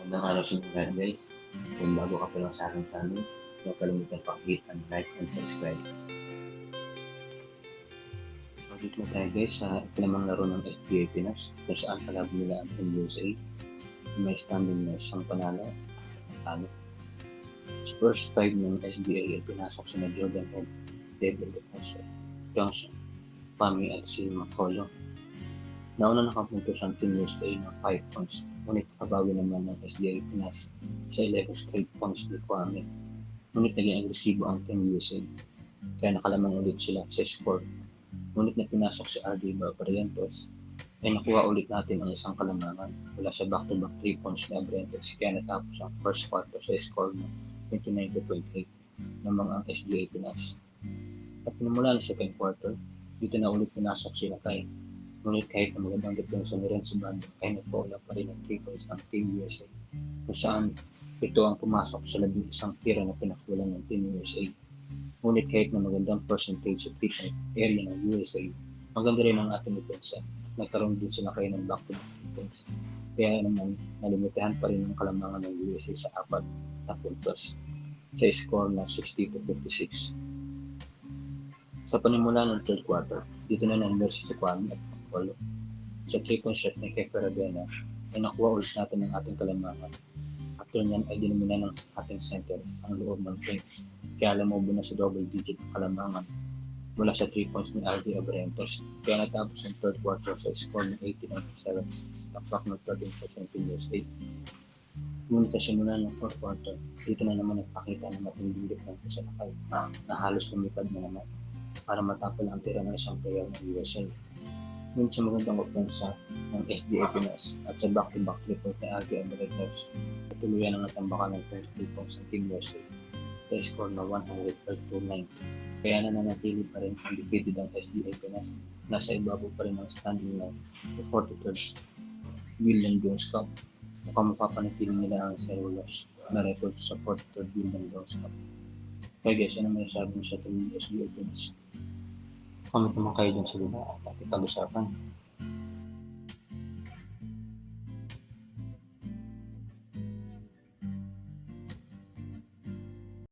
Magandang araw sa inyo lahat guys. Kung bago ka pa lang sa aking channel, huwag kalimutan pag-hit and like and subscribe. Dito na tayo guys sa ikinamang laro ng SBA Pinas kung saan kalaban nila ang Team USA. May standing na isang panalo at talo. Sa first 5 ng SBA ay pinasok sina Jordan Head, David Defoe, Johnson, Pami at si McCollum. Nauna nakapuntos ang Team USA ng 5 points, ngunit kabawi naman ng SBA Pinas sa 11 straight points ni Kwame. Ngunit naging agresibo ang Team USA, kaya nakalaman ulit sila sa score. Ngunit na pinasok si RD Barrientos, ay nakuha ulit natin ang isang kalamangan mula sa back-to-back 3 points ni Barrientos, kaya natapos ang first quarter sa score ng 29-28 ng mga SBA Pinas. At pinamula ng second quarter, dito na ulit pinasok sila kay. Ngunit kahit na magandang depensa ni Renzo Bando, ay nagpaula pa rin ng 3 points ng Team USA, kung saan ito ang pumasok sa 11 tira na pinakawalan ng Team USA. Ngunit kahit na magandang percentage sa 3-point area ng USA, maganda rin ang ating depensa at nagkaroon din sila kayo ng back-to-back points. Kaya naman, nalimitahan pa rin ang kalamangan ng USA sa 4 na puntos sa score na 60-56. Sa panimula ng third quarter, dito na nang-verse si Kwame at McCollum. Sa 3-point shot ni Kefe Rabena, ay nakuha ulit natin ang ating kalamangan. After niyan ay dinumina ng ating center ang loob ng paint. Kaya lamobo na sa double digit ang kalamangan mula sa 3 points ni RD Barrientos. Kaya natapos ang third quarter sa score ng 18-7, tapak ng 13% in USA. Ngunit sa simula ng fourth quarter, dito na naman nagpakita ng matinding depensa sa lakay na halos lumipad na naman para matapol ang tira ng isang player ng USA. Ngunit sa magandang opensa ng SBA Pinas at sa back-to-back report ni RD Barrientos, tuluyan ang natambakan ng 23 points ng Team USA sa score na 100-9. Kaya nananatili pa rin ang defeated ang SBA Pinas. Nasa ibabaw pa rin ang standing line sa 43rd William Jones Cup. Mukhang mapapanatili nila ang Cerulos na record sa 43rd William Jones Cup. Kaya guys, ano may sabi sa Team SBA Pinas? Comment naman kayo dun sa baba at pag-usapan.